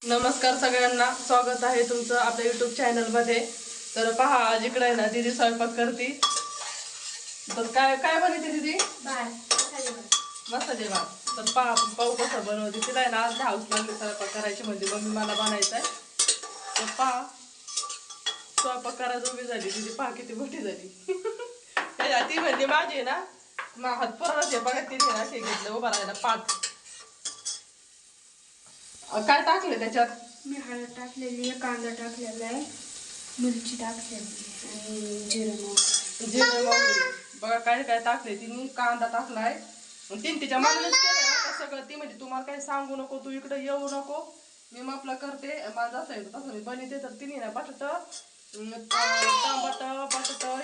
नमस्कार सगळ्यांना, स्वागत आहे तुमचं आपल्या YouTube चॅनल मध्ये। तर पहा, आज इकडे आहे ना दीदी स्वयंपाक करती। तर काय काय बनवते दीदी? मसाले भात। तर पहा आपण पाहू कसं बनवते। तिला आहे ना आज हाऊस लागली स्वयंपाक करायची, म्हणजे मम्मी मला बनायचं आहे। तर पहा स्वयंपाक करायला उभी झाली दीदी, पहा किती मोठी झाली। ती म्हणजे माझी आहे ना हात परत आहे बघा, तिने ना हे घेतलं उभा राहायला 5। काय टाकले त्याच्यात? मी हळद टाकलेली आहे, कांदा टाकलेला आहे, मिरची टाकलेली आणि जिरं मोहरी बघा काय काय टाकले तिने। कांदा टाकलाय, तिने तिच्या मनानेच केलंय ना सगळं। ती म्हणजे तुम्हाला काही सांगू नको, तू इकडे येऊ नको, मी आपलं करते माझं असं आहे तसं मी बनवते। तर तिने ना बटाटा,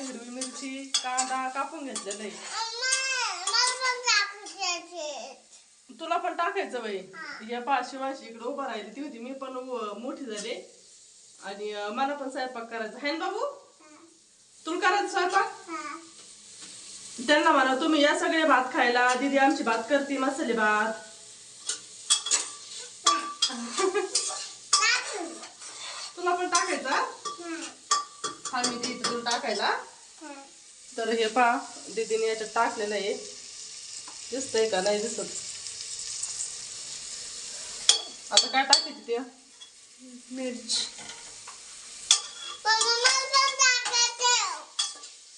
हिरवी मिरची, कांदा कापून घेतलेलं आहे। तुला पण टाकायचं बाई। या पाशिवाशी इकडे उभा राहिली ती होती, मी पण मोठी झाले आणि मला पण स्वयंपाक करायचा आहे ना बाबू। तुला करायचं स्वयंपाक? त्यांना म्हणा तुम्ही या सगळे भात खायला, दीदी आमची भात करते मसाले भात। तुला पण टाकायचा? हा मी दीदी तुला टाकायला। तर हे पहा दीदीने याच्यात टाकलेलं आहे, दिसतंय का नाही दिसत? आता काय टाकायची ते? मिरची,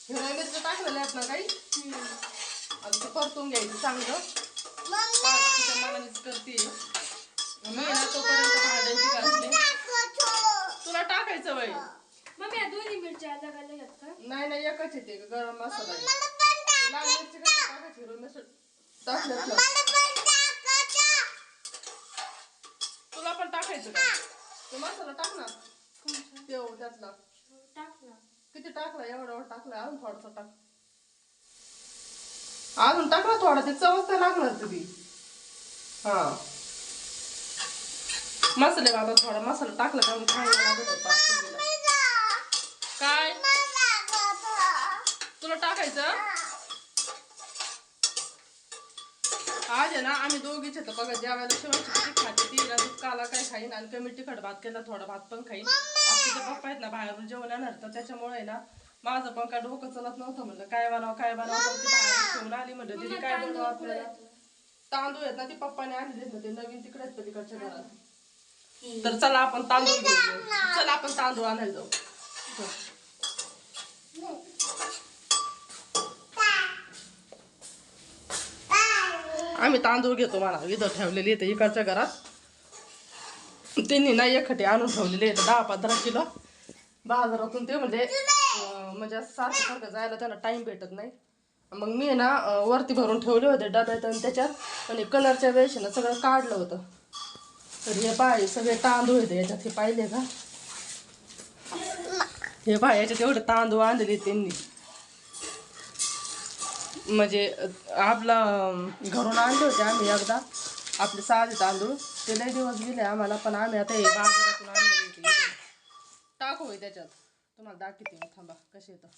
हिरव्या मिरची टाकलेल्या आहेत ना काही। आता ते परतून घ्यायचं चांगलं, तिच्या मनानेच करते मी ना। तोपर्यंत भांड्यांची घासली। तुला टाकायचं बाई। मम्मी या दोन्ही मिरच्या अलग अलग आहेत का? नाही नाही एकच येते गरम मसाला आहे। लाल मिरची कशी टाकायची? हिरवी मिरची टाकल्यात। तुला पण टाकायचं का? तो मसाला टाक ना तेव त्यातला। टाकला। किती टाकला? एवढा टाकला, अजून थोडासा टाक। अजून टाकला थोडा, ते चवच तर लागणार तुझी। हा मसाले बाबा, थोडा मसाला टाकला का मग खायला लागत होता। काय तुला टाकायचं? आज आहे ना आम्ही दोघीच येतो बघा जेवायला। शिवायची किती खाते ती, काला काय खाईन आणि कमी तिखट भात केला, थोडा भात पण खाईन। आपले पप्पा आहेत ना बाहेरून जेवण येणार, तर त्याच्यामुळे ना माझं पण काय डोकं चलत नव्हतं। म्हणलं काय बनावं काय बनावं, तर ती बाहेर ठेवून आली। म्हणलं दीदी काय बनवू आपल्याला? तांदूळ आहेत ना, ती पप्पाने आणलेत ना, ते नवीन तिकडेच पलीकडच्या घरात। तर चला आपण तांदूळ घेऊ, चला आपण तांदूळ आणायला जाऊ। आम्ही तांदूळ घेतो, मला इथं ठेवलेली येते इकडच्या घरात। त्यांनी ना एकखटे आणून ठेवलेले आहेत 10-15 किलो बाजारातून। ते म्हणजे सारखं सारखं जायला त्यांना टाइम भेटत नाही। मग मी ना वरती भरून ठेवले होते डब्यात, आणि त्याच्यात आणि कलरच्या वेळेस ना सगळं काढलं होतं। तर हे पाय सगळे तांदूळ येते याच्यात, हे पाहिले का? हे पाय याच्यात एवढे तांदूळ आणलेले त्यांनी, म्हणजे आपला घरून आणले होते आम्ही एकदा आपले साधे तांदूळ, ते लय दिवस गेले आम्हाला। पण आम्ही आता हे बाजारातून आणलेले होते। टाकू त्याच्यात, तुम्हाला दाखवते थांबा कसे येतं।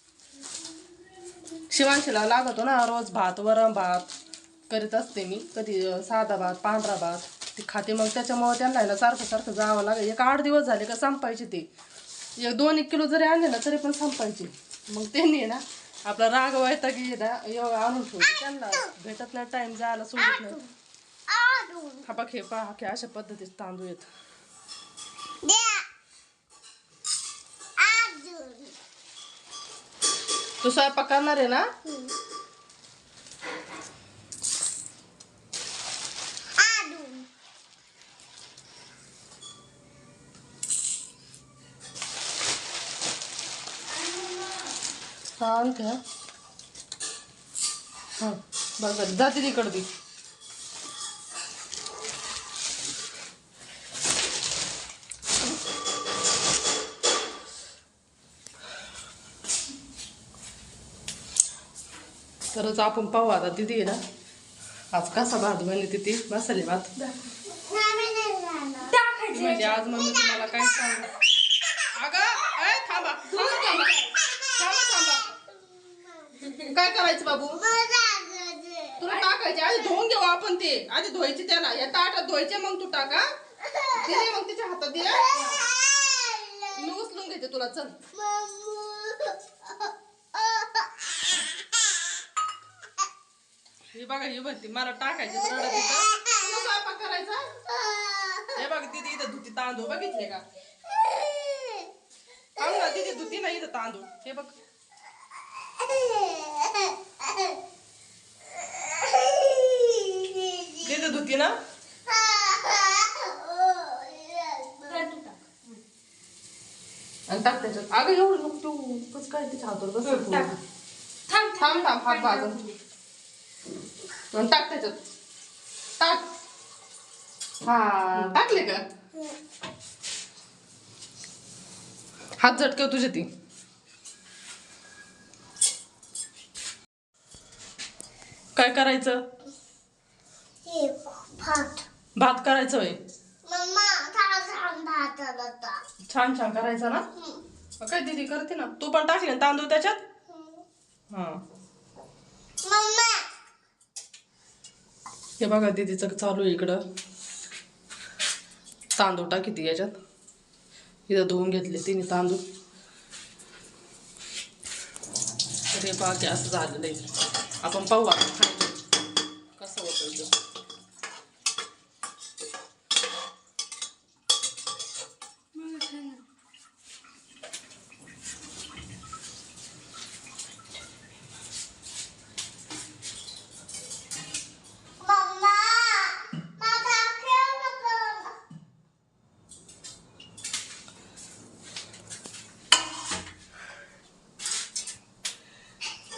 शिवांशीला लागतो ना रोज भात, वरण भात करीत असते मी, कधी साधा भात, पांढरा भात ती खाते। मग त्याच्यामुळे त्यांना ना सारखं सारखं जावं लागेल। 8 दिवस झाले का संपायचे ते, 1-2 किलो जरी आणले ना तरी पण संपायचे। मग त्यांनी ना आपला राग व्हायचा की एवढं आणून ठेवते, त्यांना भेटत नाही टाइम, जायला सोडत नाही। हा बघ हे पहा, अशा पद्धतीचे तांदूळ आहेत। तू स्वयंपाक करणार आहे ना? आणते हा बघ जाते तिकडं ती। तरच आपण पाहू आता दीदी आहे ना आज कसा भात बनवते ती, मसाले भात। म्हणजे आज मम्मी तुम्हाला काय सांग। अगं थांबा थांबा थांबा, काय करायचं बाबू? तुला टाकायचे आधी धुवून घेऊ आपण, ते आधी धुवायचे त्याला, या ताटात धुवायचे मग तू टाका। दे मग तिच्या हातात दे. मी उचलून घेते तुला, चल. हे बघा ही म्हणते मला टाकायचे रडत इथं. तुला स्वयंपाक करायचा. हे बघ दीदी इथं धुती तांदूळ बघितले का? सांग ना दीदी धुती ना इथं तांदूळ. हे बघ दीदी धुती ना. आणि टाक त्याच्यात. अगं एवढं नको तू कस काय तिच्या हातावर बस. थांब थांब हात भाजून टाक त्याच्यात. टाक. हा टाकले का? हात झटकेव तुझे ती. काय करायचं? भात करायचं होय. छान छान करायचं ना. काय दीदी करते ना. तू पण टाकले ना तांदूळ त्याच्यात. हा हे बघा दीदीचं चालू आहे इकडं. तांदूळ टाकी याच्यात. इथं धुवून घेतले तिने तांदूळ. तर हे बाकी असं झालेलं आहे. आपण पाहू आता कसं होतं.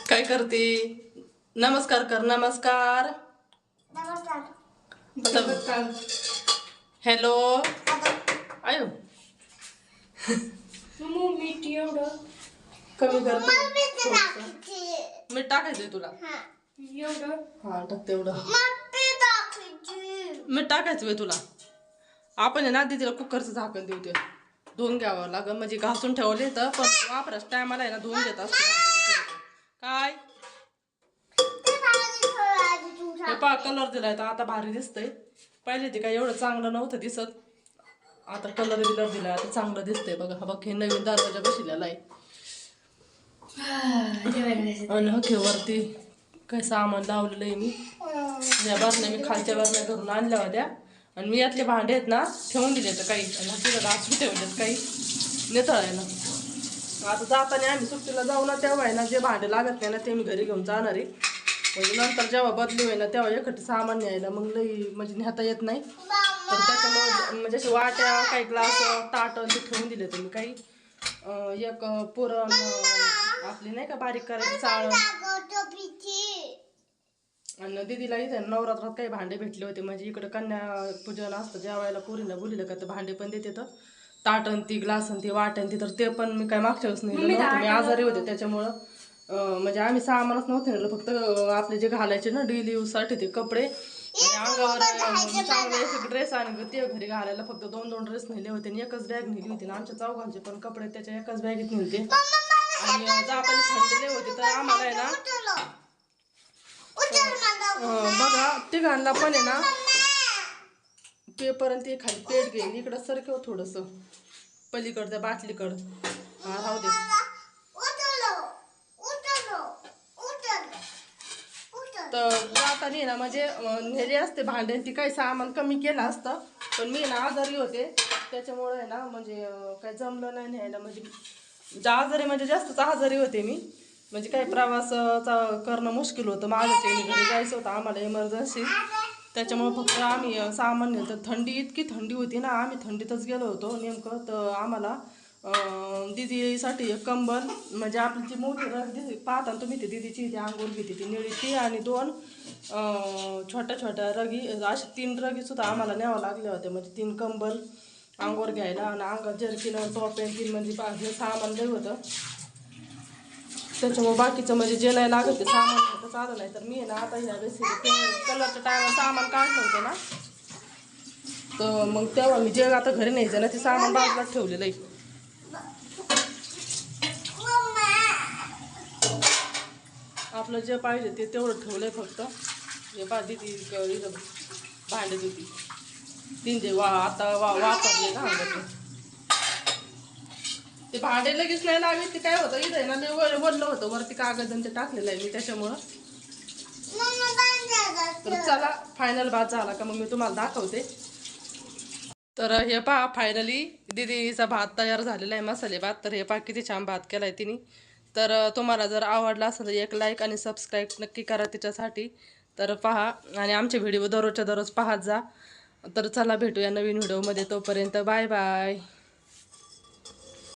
काय करते? नमस्कार कर. नमस्कार. हॅलो. आयो मीठ एवढं कमी कर. मीठ टाकायचंय तुला. एवढं. हा टाक तेवढं. मीठ टाकायचं वे तुला. आपण आहे ना तिला कुकरचं झाकण देऊ. ते धुवून घ्यावं लागेल म्हणजे घासून ठेवले तर पण वापराच टायमाला आहे ना धुवून घेत असतो. काय पा कलर दिलाय तर आता भारी दिसतंय. पहिले ते काय एवढं चांगलं नव्हतं दिसत. आता कलर बिलर दिलाय आता चांगलं दिसतंय. बघा हा बघ हे नवीन दरवाजा बसलेला आहे. आणि हके वरती काय सामान लावलेलं आहे मी. या बरण्या मी खालच्या बरण्या घरून आणल्या होत्या आणि मी यातले भांडे आहेत ना ठेवून दिले तर काही तिला घासून ठेवलेत काही नेतळायला. आता जाताना आम्ही सुट्टीला जाऊ ना तेव्हा आहे ना जे भांडे लागत नाही ना ते मी घरी घेऊन जाणार आहे. म्हणजे नंतर जेव्हा बदली होईल ना तेव्हा एकटी सामान न्यायला मग लई म्हणजे नेता येत नाही. तर त्याच्यामुळे म्हणजे असे वाट्या काही ग्लास ताट ते ठेवून दिले तुम्ही काही. एक पुरण आपली नाही का बारीक करायची चाळ. आणि दीदीला इथं नवरात्रात काही भांडे भेटले होते म्हणजे इकडं कन्यापूजन असतं जेवायला पुरीला बोलीला का तर भांडे पण देते. तर ताटन ती ग्लासन ती वाटण ती तर ते पण मी काय मागच्या वेळेस नेलं नव्हतं. मी आजारी होते त्याच्यामुळं म्हणजे आम्ही सामानच नव्हते नेलं. फक्त आपले जे घालायचे ना डेली यूजसाठी ते कपडे आणि अंगावर चांगले एक ड्रेस आणि ते घरी घालायला फक्त 2-2 ड्रेस नेले होते आणि एकच बॅग नेली होती. आमच्या चौघांचे पण कपडे त्याच्या एकाच बॅगेत नेलते. आणि जाताना थंडले होते तर आम्हाला आहे ना बघा तिघांना पण आहे ना पेपर आणि ते खाली पेट घेईन इकडं सरकेव थोडंसं पलीकडच्या बाटलीकडं. हा राहू दे. तर जाताना ना म्हणजे नेले असते भांडे ती काही सामान कमी केलं असतं पण मी ना आजारी होते त्याच्यामुळे ना म्हणजे काही जमलं नाही न्यायला. म्हणजे आजारी म्हणजे जास्तच आजारी होते मी म्हणजे काही प्रवासाचा करणं मुश्किल होतं. माझ्या घरी जायचं होतं आम्हाला इमर्जन्सी. त्याच्यामुळे फक्त आम्ही सामान नेलं. तर थंडी इतकी थंडी होती ना आम्ही थंडीतच गेलो होतो नेमकं. तर आम्हाला दीदीसाठी एक कंबल म्हणजे आपली जी मोठी रग दिसते पाहता तुम्ही ती दीदीची ती अंघोळ घेते ती निळी ती आणि 2 छोट्या छोट्या रगी अशा 3 रगी सुद्धा आम्हाला न्यावं लागल्या होत्या. म्हणजे 3 कंबल अंघोळ घ्यायला आणि अंगात जर्किन टॉप तीन म्हणजे हे सामान लय होतं. त्याच्यामुळे बाकीचं म्हणजे जे नाही लागत ते सामान होतं चालू नाही. तर मी ना आता ह्या रेसिपी कलरच्या टायमाला सामान काढलं होतं ना तर मग तेव्हा मी जे आता घरी न्यायचं ना ते सामान बाजूला ठेवलेलं आहे. आपलं जे पाहिजे ते तेवढं ठेवलंय फक्त. हे दीदी इथं भांडे होती तीन आता वापरले का अंगाचे. ते भांडे लगेच नाही लागले ते काय होतं इथं आहे ना ते वरलं होतं वरती कागद आणि ते टाकलेलं आहे मी त्याच्यामुळं. तर चला फायनल भात झाला का मग मी तुम्हाला दाखवते. तर हे पहा फायनली दीदीचा भात तयार झालेला आहे मसाले भात. तर हे पहा किती छान भात केलाय तिने. तर तुम्हाला जर आवडला असेल तर एक लाईक आणि सबस्क्राईब नक्की करा तिच्यासाठी. तर पहा आणि आमचे व्हिडिओ दररोजच्या दररोज पाहत जा. तर चला भेटूया नवीन व्हिडिओमध्ये, तोपर्यंत बाय बाय.